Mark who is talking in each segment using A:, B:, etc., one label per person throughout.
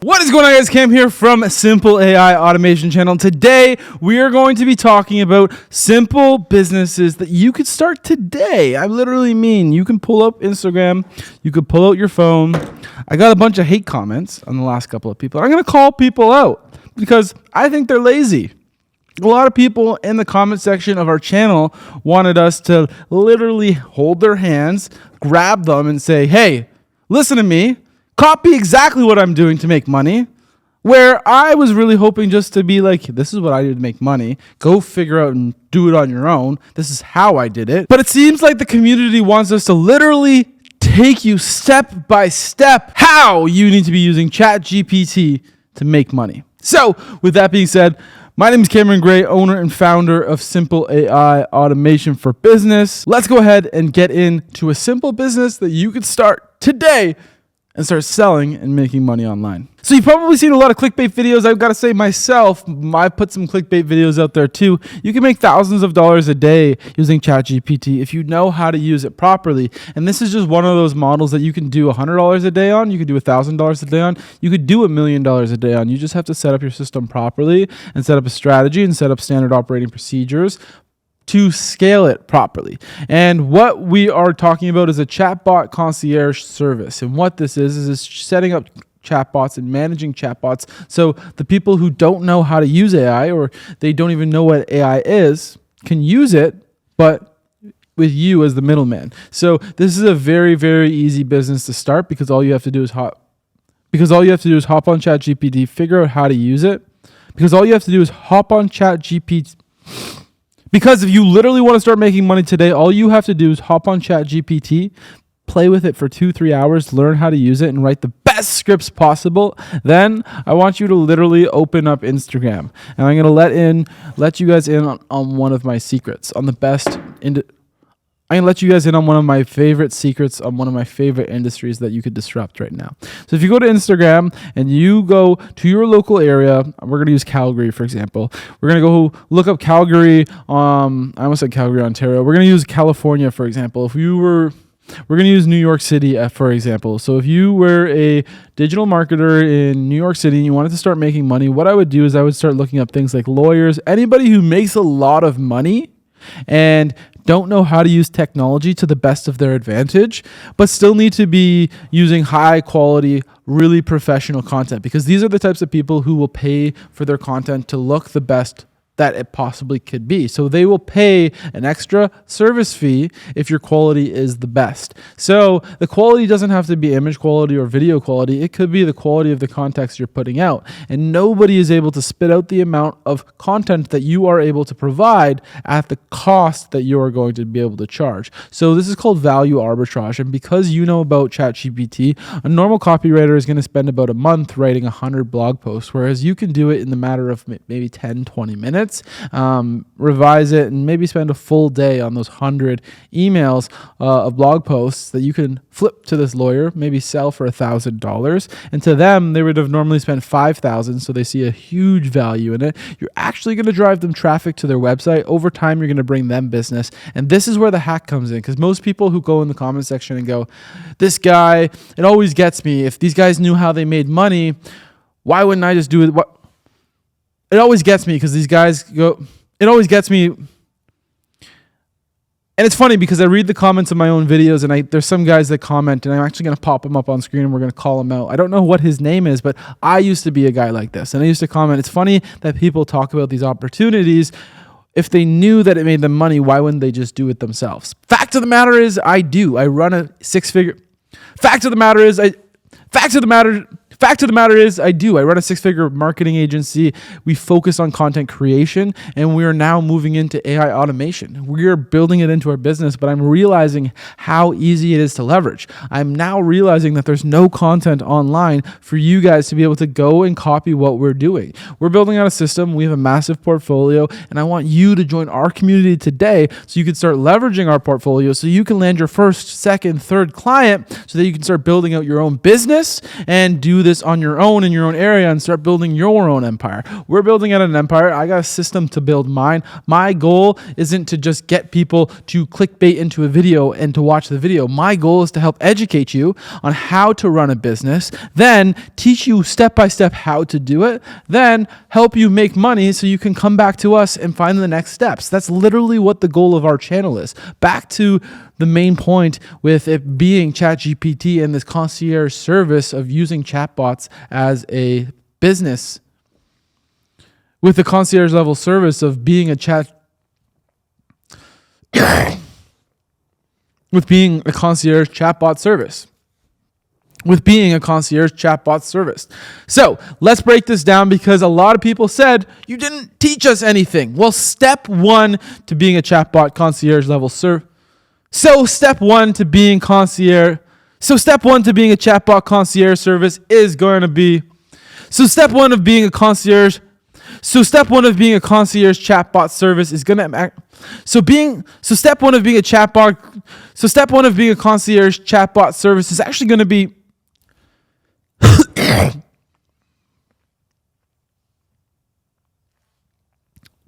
A: What is going on, guys? Cam here from Simple AI Automation Channel. Today, we are going to be talking about simple businesses that you could start today. I literally mean you can pull up Instagram, you could pull out your phone. I got a bunch of hate comments on the last couple of people. I'm going to call people out because I think they're lazy. A lot of people in the comment section of our channel wanted us to literally hold their hands, grab them, and say, hey, listen to me. Copy exactly what I'm doing to make money, where I was really hoping just to be like, this is what I do to make money. Go figure out and do it on your own. This is how I did it. But it seems like the community wants us to literally take you step by step how you need to be using ChatGPT to make money. So with that being said, my name is Cameron Gray, owner and founder of Simple AI Automation for Business. Let's go ahead and get into a simple business that you could start today and start selling and making money online. So you've probably seen a lot of clickbait videos. I've got to say myself, I put some clickbait videos out there too. You can make thousands of dollars a day using ChatGPT if you know how to use it properly. And this is just one of those models that you can do $100 a day on. You could do $1,000 a day on. You could do $1 million a day on. You just have to set up your system properly and set up a strategy and set up standard operating procedures to scale it properly. And what we are talking about is a Chatbot Concierge service. And what this is setting up chatbots and managing chatbots. So the people who don't know how to use AI or they don't even know what AI is can use it, but with you as the middleman. So this is a very, very easy business to start because all you have to do is hop on ChatGPT, figure out how to use it. Because all you have to do is hop on ChatGPT. Because if you literally want to start making money today, all you have to do is hop on ChatGPT, play with it for 2-3 hours, learn how to use it, and write the best scripts possible. Then I want you to literally open up Instagram. And I'm going to let you guys in on one of my secrets, I'm going to let you guys in on one of my favorite secrets on one of my favorite industries that you could disrupt right now. So if you go to Instagram and you go to your local area, we're going to use Calgary, for example. We're going to go look up Calgary. I almost said Calgary, Ontario. We're going to use California, for example. We're going to use New York City, for example. So if you were a digital marketer in New York City and you wanted to start making money, what I would do is I would start looking up things like lawyers, anybody who makes a lot of money and don't know how to use technology to the best of their advantage, but still need to be using high quality, really professional content, because these are the types of people who will pay for their content to look the best that it possibly could be. So they will pay an extra service fee if your quality is the best. So the quality doesn't have to be image quality or video quality. It could be the quality of the context you're putting out. And nobody is able to spit out the amount of content that you are able to provide at the cost that you are going to be able to charge. So this is called value arbitrage. And because you know about ChatGPT, a normal copywriter is going to spend about a month writing 100 blog posts, whereas you can do it in the matter of maybe 10-20 minutes. Revise it, and maybe spend a full day on those 100 emails of blog posts that you can flip to this lawyer, maybe sell for $1,000. And to them, they would have normally spent $5,000, so they see a huge value in it. You're actually going to drive them traffic to their website. Over time, you're going to bring them business. And this is where the hack comes in, because most people who go in the comment section and go, this guy, it always gets me. If these guys knew how they made money, why wouldn't I just do it? It always gets me because these guys go, it always gets me. And it's funny because I read the comments of my own videos and there's some guys that comment and I'm actually going to pop them up on screen and we're going to call him out. I don't know what his name is, but I used to be a guy like this and I used to comment. It's funny that people talk about these opportunities. If they knew that it made them money, why wouldn't they just do it themselves? Fact of the matter is I do. I run a six-figure. Fact of the matter is I do. I run a six-figure marketing agency. We focus on content creation, and we are now moving into AI automation. We are building it into our business, but I'm realizing how easy it is to leverage. I'm now realizing that there's no content online for you guys to be able to go and copy what we're doing. We're building out a system. We have a massive portfolio, and I want you to join our community today so you can start leveraging our portfolio so you can land your first, second, third client so that you can start building out your own business and do this this on your own in your own area and start building your own empire. We're building out an empire. I got a system to build mine. My goal isn't to just get people to clickbait into a video and to watch the video. My goal is to help educate you on how to run a business, then teach you step by step how to do it, then help you make money so you can come back to us and find the next steps. That's literally what the goal of our channel is. Back to the main point with it being ChatGPT and this concierge service of using chatbots as a business, with the concierge level service of being a with being a concierge chatbot service. With being a concierge chatbot service. So let's break this down, because a lot of people said, you didn't teach us anything. Well, step one to being a chatbot concierge level service. Step one to being a chatbot concierge service is going to be, step one of being a concierge chatbot service is going to, step one of being a concierge chatbot service is actually going to be,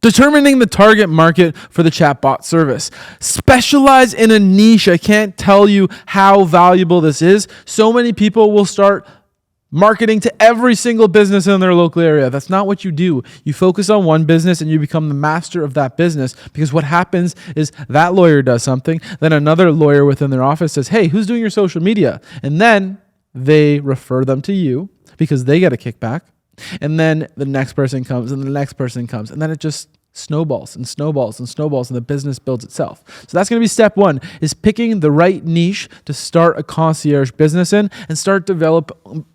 A: determining the target market for the chatbot service. Specialize in a niche. I can't tell you how valuable this is. So many people will start marketing to every single business in their local area. That's not what you do. You focus on one business and you become the master of that business, because what happens is that lawyer does something, then another lawyer within their office says, hey, who's doing your social media? And then they refer them to you because they get a kickback. And then the next person comes and the next person comes. And then it just snowballs and snowballs and snowballs, and the business builds itself. So that's going to be step one, is picking the right niche to start a concierge business in, and start developing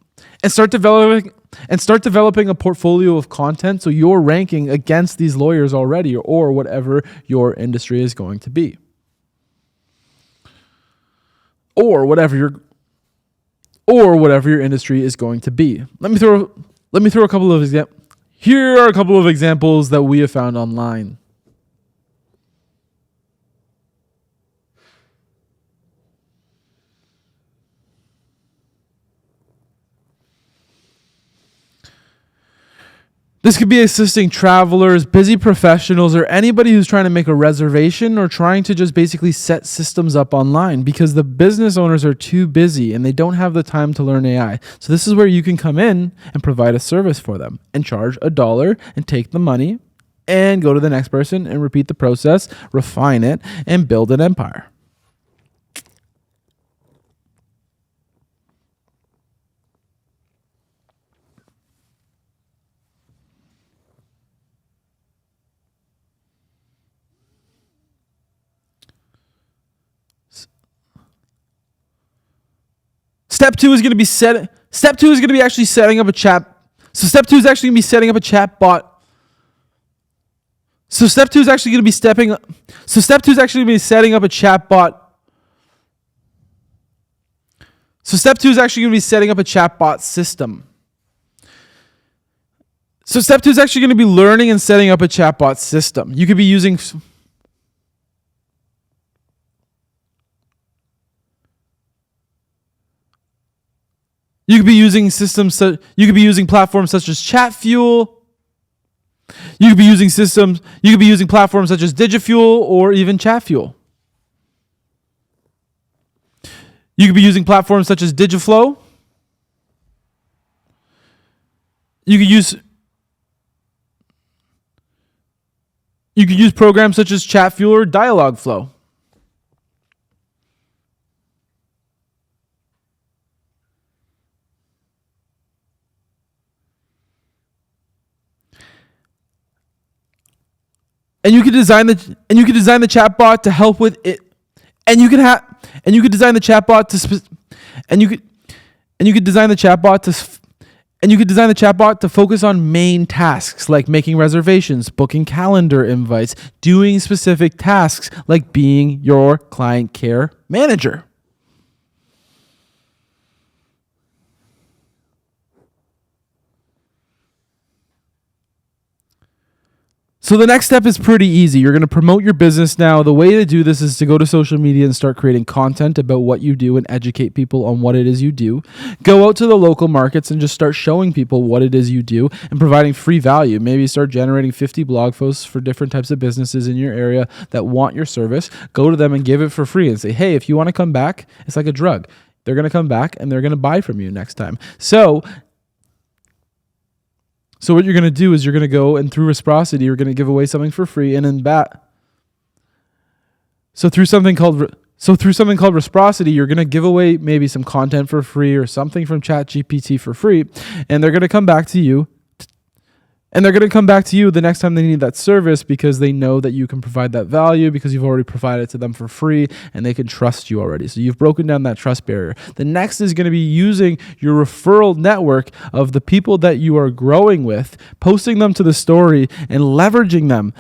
A: a portfolio of content so you're ranking against these lawyers already, or whatever your industry is going to be. Or whatever your industry is going to be. Let me throw a couple of examples. Here are a couple of examples that we have found online. This could be assisting travelers, busy professionals, or anybody who's trying to make a reservation or trying to just basically set systems up online, because the business owners are too busy and they don't have the time to learn AI. So this is where you can come in and provide a service for them and charge $1 and take the money and go to the next person and repeat the process, refine it, and build an empire. Step two is going to be actually setting up a chat. So step two is actually going to be setting up a chatbot. So step two is actually going to be setting up a chatbot. So step two is actually going to be setting up a chatbot system. So step two is actually going to be learning and setting up a chatbot system. You could be using platforms such as ChatFuel. You could be using platforms such as DigiFuel or even ChatFuel. You could be using platforms such as Digiflow. You could use programs such as ChatFuel or Dialogflow. And you could design the chatbot to help with it. And you could design the chatbot to focus on main tasks like making reservations, booking calendar invites, doing specific tasks like being your client care manager. So the next step is pretty easy. You're going to promote your business now. The way to do this is to go to social media and start creating content about what you do and educate people on what it is you do. Go out to the local markets and just start showing people what it is you do and providing free value. Maybe start generating 50 blog posts for different types of businesses in your area that want your service. Go to them and give it for free and say, hey, if you want to come back, it's like a drug. They're going to come back and they're going to buy from you next time. So what you're going to do is you're going to go and through reciprocity, you're going to give away something for free, and in through something called reciprocity, you're going to give away maybe some content for free or something from ChatGPT for free, and they're going to come back to you. And they're going to come back to you the next time they need that service because they know that you can provide that value because you've already provided it to them for free and they can trust you already. So you've broken down that trust barrier. The next is going to be using your referral network of the people that you are growing with, posting them to the story and leveraging them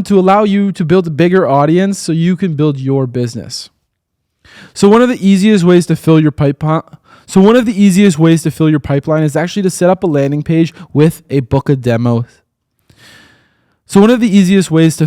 A: to allow you to build a bigger audience so you can build your business. So one of the easiest ways to fill your pipeline is actually to set up a landing page with a book a demo. So one of the easiest ways to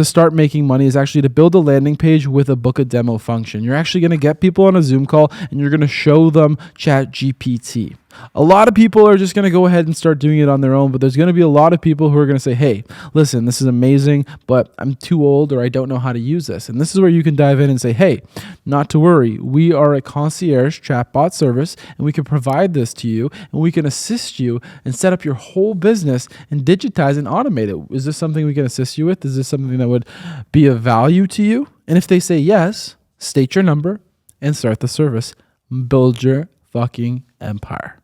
A: start making money is actually to build a landing page with a book a demo function. You're actually going to get people on a Zoom call and you're going to show them ChatGPT. A lot of people are just going to go ahead and start doing it on their own, but there's going to be a lot of people who are going to say, hey, listen, this is amazing, but I'm too old or I don't know how to use this. And this is where you can dive in and say, hey, not to worry. We are a concierge chatbot service and we can provide this to you and we can assist you and set up your whole business and digitize and automate it. Is this something we can assist you with? Is this something that would be of value to you? And if they say yes, state your number and start the service. Build your fucking empire.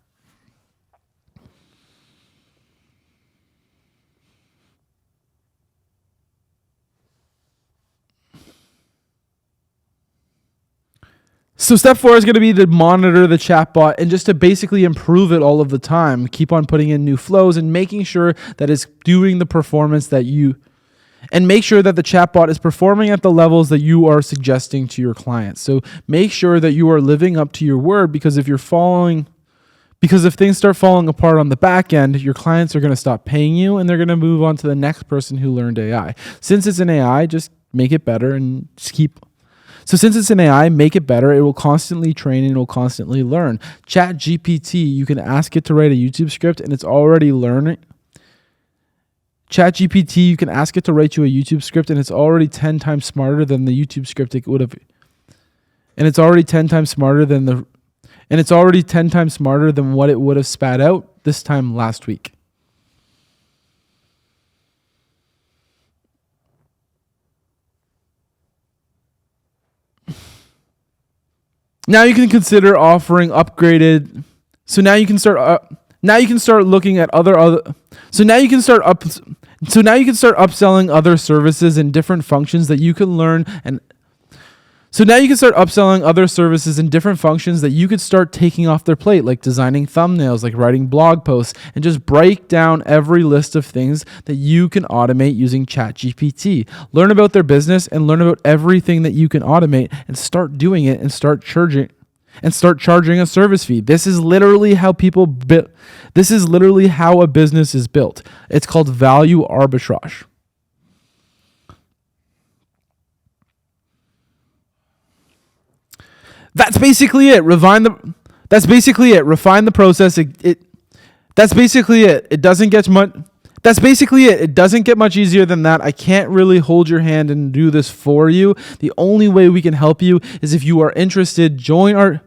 A: So step 4 is going to be to monitor the chatbot and just to basically improve it all of the time. Keep on putting in new flows and making sure that it's doing the performance that and make sure that the chatbot is performing at the levels that you are suggesting to your clients. So make sure that you are living up to your word because if things start falling apart on the back end, your clients are going to stop paying you and they're going to move on to the next person who learned AI. Since it's an AI, just make it better and just keep. So since it's an AI, make it better. It will constantly train and it will constantly learn. ChatGPT, you can ask it to write a YouTube script and it's already learning. ChatGPT, you can ask it to write you a YouTube script and it's already 10 times smarter than the YouTube script it would have. And it's already 10 times smarter than what it would have spat out this time last week. Now you can consider offering upgraded. So now you can start looking at So now you can start upselling other services and different functions that you can learn So now you can start upselling other services and different functions that you could start taking off their plate, like designing thumbnails, like writing blog posts, and just break down every list of things that you can automate using ChatGPT. Learn about their business and learn about everything that you can automate and start doing it and start charging a service fee. This is literally how a business is built. It's called value arbitrage. That's basically it. Refine the process. That's basically it. It doesn't get much. That's basically it. It doesn't get much easier than that. I can't really hold your hand and do this for you. The only way we can help you is if you are interested, join our.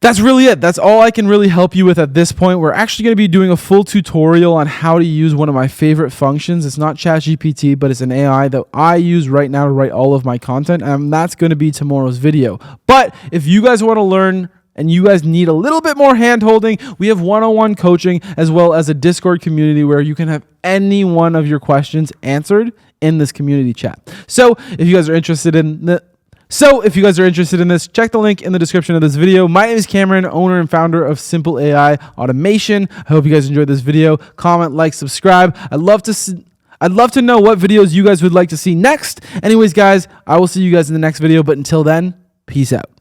A: That's really it. That's all I can really help you with at this point. We're actually going to be doing a full tutorial on how to use one of my favorite functions. It's not ChatGPT, but it's an AI that I use right now to write all of my content, and that's going to be tomorrow's video. But if you guys want to learn and you guys need a little bit more hand-holding, we have one-on-one coaching as well as a Discord community where you can have any one of your questions answered in this community chat. So if you guys are interested in this, check the link in the description of this video. My name is Cameron, owner and founder of Simple AI Automation. I hope you guys enjoyed this video. Comment, like, subscribe. I'd love to know what videos you guys would like to see next. Anyways, guys, I will see you guys in the next video. But until then, peace out.